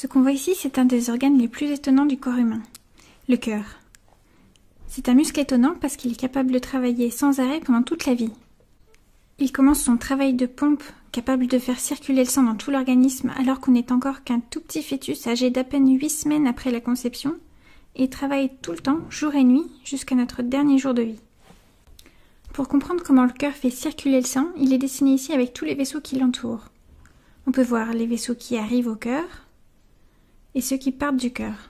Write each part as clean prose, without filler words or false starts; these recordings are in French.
Ce qu'on voit ici, c'est un des organes les plus étonnants du corps humain, le cœur. C'est un muscle étonnant parce qu'il est capable de travailler sans arrêt pendant toute la vie. Il commence son travail de pompe, capable de faire circuler le sang dans tout l'organisme alors qu'on n'est encore qu'un tout petit fœtus âgé d'à peine 8 semaines après la conception, et travaille tout le temps, jour et nuit, jusqu'à notre dernier jour de vie. Pour comprendre comment le cœur fait circuler le sang, il est dessiné ici avec tous les vaisseaux qui l'entourent. On peut voir les vaisseaux qui arrivent au cœur et ceux qui partent du cœur.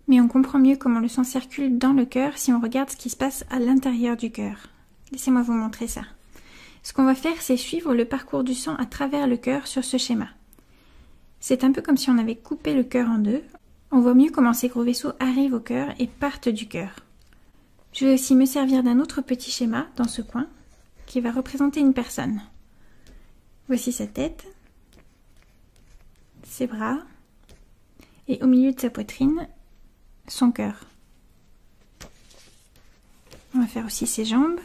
Mais on comprend mieux comment le sang circule dans le cœur si on regarde ce qui se passe à l'intérieur du cœur. Laissez-moi vous montrer ça. Ce qu'on va faire, c'est suivre le parcours du sang à travers le cœur sur ce schéma. C'est un peu comme si on avait coupé le cœur en deux. On voit mieux comment ces gros vaisseaux arrivent au cœur et partent du cœur. Je vais aussi me servir d'un autre petit schéma dans ce coin qui va représenter une personne. Voici sa tête, ses bras et au milieu de sa poitrine, son cœur. On va faire aussi ses jambes.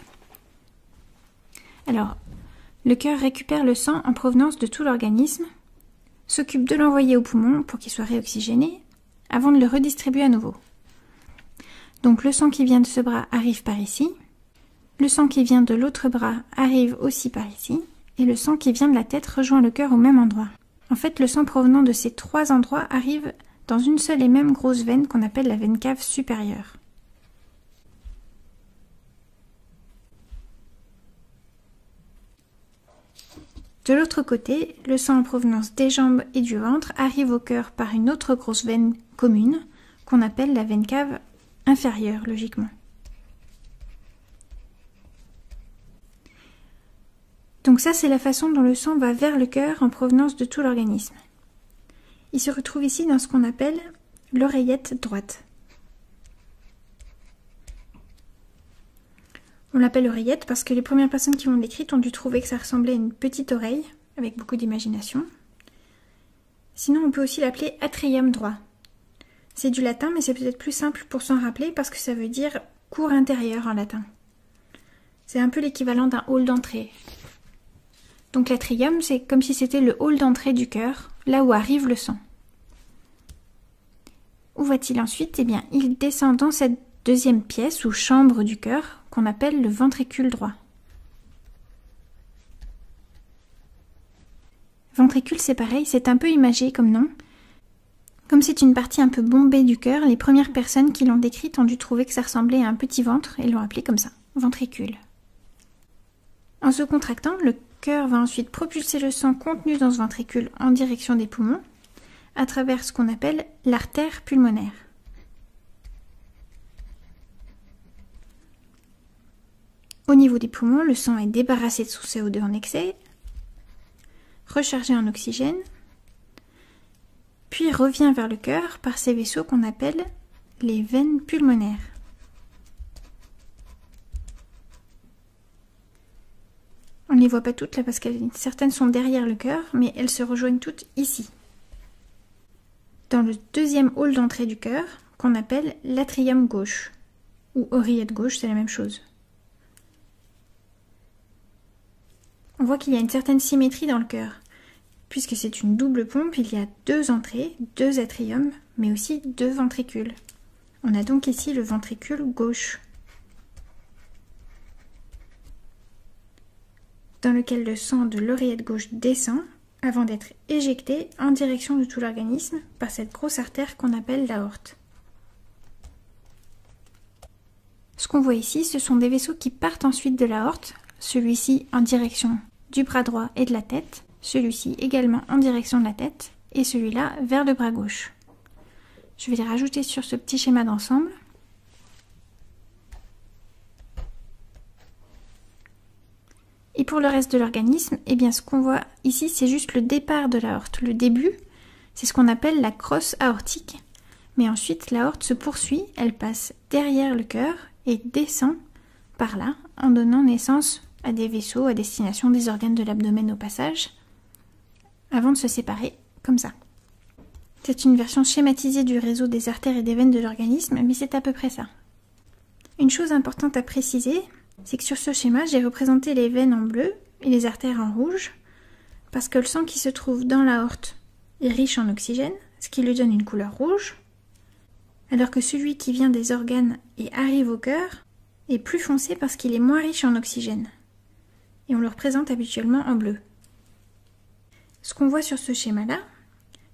Alors, le cœur récupère le sang en provenance de tout l'organisme, s'occupe de l'envoyer aux poumons pour qu'il soit réoxygéné, avant de le redistribuer à nouveau. Donc le sang qui vient de ce bras arrive par ici, le sang qui vient de l'autre bras arrive aussi par ici, et le sang qui vient de la tête rejoint le cœur au même endroit. En fait, le sang provenant de ces trois endroits arrive dans une seule et même grosse veine qu'on appelle la veine cave supérieure. De l'autre côté, le sang en provenance des jambes et du ventre arrive au cœur par une autre grosse veine commune qu'on appelle la veine cave inférieure, logiquement. Donc ça, c'est la façon dont le sang va vers le cœur en provenance de tout l'organisme. Il se retrouve ici dans ce qu'on appelle l'oreillette droite. On l'appelle oreillette parce que les premières personnes qui l'ont décrite ont dû trouver que ça ressemblait à une petite oreille, avec beaucoup d'imagination. Sinon, on peut aussi l'appeler atrium droit. C'est du latin, mais c'est peut-être plus simple pour s'en rappeler parce que ça veut dire cour intérieure en latin. C'est un peu l'équivalent d'un hall d'entrée. Donc l'atrium, c'est comme si c'était le hall d'entrée du cœur, là où arrive le sang. Où va-t-il ensuite? Eh bien, il descend dans cette deuxième pièce ou chambre du cœur qu'on appelle le ventricule droit. Ventricule, c'est pareil, c'est un peu imagé comme nom. Comme c'est une partie un peu bombée du cœur, les premières personnes qui l'ont décrite ont dû trouver que ça ressemblait à un petit ventre et l'ont appelé comme ça, ventricule. En se contractant, le cœur va ensuite propulser le sang contenu dans ce ventricule en direction des poumons, à travers ce qu'on appelle l'artère pulmonaire. Au niveau des poumons, le sang est débarrassé de son CO2 en excès, rechargé en oxygène, puis revient vers le cœur par ces vaisseaux qu'on appelle les veines pulmonaires. On ne les voit pas toutes là parce que certaines sont derrière le cœur, mais elles se rejoignent toutes ici, dans le deuxième hall d'entrée du cœur qu'on appelle l'atrium gauche, ou oreillette gauche, c'est la même chose. On voit qu'il y a une certaine symétrie dans le cœur. Puisque c'est une double pompe, il y a deux entrées, deux atriums, mais aussi deux ventricules. On a donc ici le ventricule gauche, dans lequel le sang de l'oreillette gauche descend avant d'être éjecté en direction de tout l'organisme par cette grosse artère qu'on appelle l'aorte. Ce qu'on voit ici, ce sont des vaisseaux qui partent ensuite de l'aorte, celui-ci en direction du bras droit et de la tête, celui-ci également en direction de la tête, et celui-là vers le bras gauche. Je vais les rajouter sur ce petit schéma d'ensemble. Et pour le reste de l'organisme, eh bien ce qu'on voit ici, c'est juste le départ de l'aorte. Le début, c'est ce qu'on appelle la crosse aortique. Mais ensuite, l'aorte se poursuit, elle passe derrière le cœur et descend par là, en donnant naissance à des vaisseaux à destination des organes de l'abdomen au passage, avant de se séparer, comme ça. C'est une version schématisée du réseau des artères et des veines de l'organisme, mais c'est à peu près ça. Une chose importante à préciser, c'est que sur ce schéma, j'ai représenté les veines en bleu et les artères en rouge, parce que le sang qui se trouve dans l'aorte est riche en oxygène, ce qui lui donne une couleur rouge, alors que celui qui vient des organes et arrive au cœur est plus foncé parce qu'il est moins riche en oxygène. Et on le représente habituellement en bleu. Ce qu'on voit sur ce schéma-là,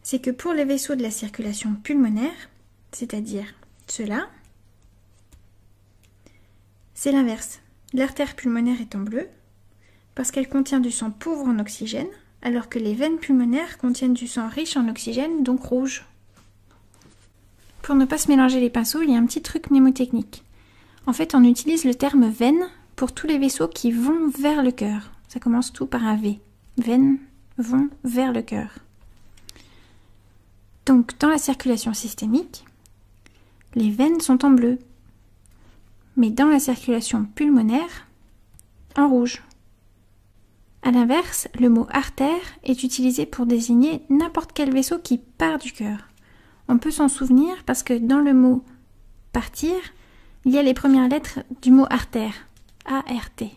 c'est que pour les vaisseaux de la circulation pulmonaire, c'est-à-dire ceux-là, c'est l'inverse. L'artère pulmonaire est en bleu, parce qu'elle contient du sang pauvre en oxygène, alors que les veines pulmonaires contiennent du sang riche en oxygène, donc rouge. Pour ne pas se mélanger les pinceaux, il y a un petit truc mnémotechnique. En fait, on utilise le terme veine pour tous les vaisseaux qui vont vers le cœur. Ça commence tout par un V. Veines vont vers le cœur. Donc, dans la circulation systémique, les veines sont en bleu, mais dans la circulation pulmonaire, en rouge. A l'inverse, le mot artère est utilisé pour désigner n'importe quel vaisseau qui part du cœur. On peut s'en souvenir parce que dans le mot partir, il y a les premières lettres du mot artère, A-R-T.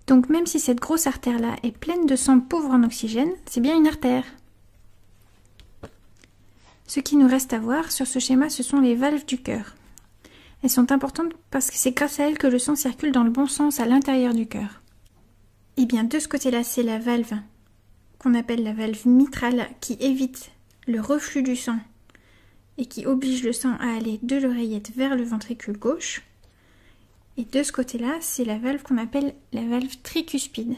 Donc même si cette grosse artère-là est pleine de sang pauvre en oxygène, c'est bien une artère. Ce qui nous reste à voir sur ce schéma, ce sont les valves du cœur. Elles sont importantes parce que c'est grâce à elles que le sang circule dans le bon sens à l'intérieur du cœur. Et bien de ce côté-là, c'est la valve qu'on appelle la valve mitrale qui évite le reflux du sang et qui oblige le sang à aller de l'oreillette vers le ventricule gauche. Et de ce côté-là, c'est la valve qu'on appelle la valve tricuspide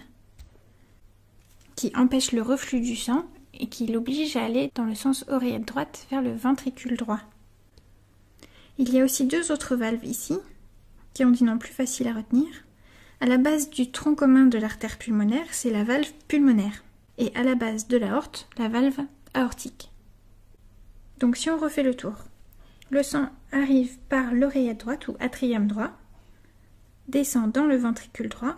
qui empêche le reflux du sang et qui l'oblige à aller dans le sens oreillette droite vers le ventricule droit. Il y a aussi deux autres valves ici, qui ont des noms plus faciles à retenir. À la base du tronc commun de l'artère pulmonaire, c'est la valve pulmonaire. Et à la base de l'aorte, la valve aortique. Donc si on refait le tour, le sang arrive par l'oreillette droite ou atrium droit, descend dans le ventricule droit,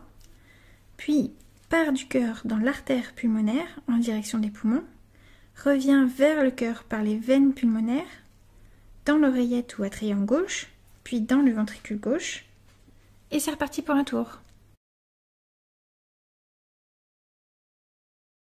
puis part du cœur dans l'artère pulmonaire en direction des poumons, revient vers le cœur par les veines pulmonaires, dans l'oreillette ou atrium gauche, puis dans le ventricule gauche, et c'est reparti pour un tour.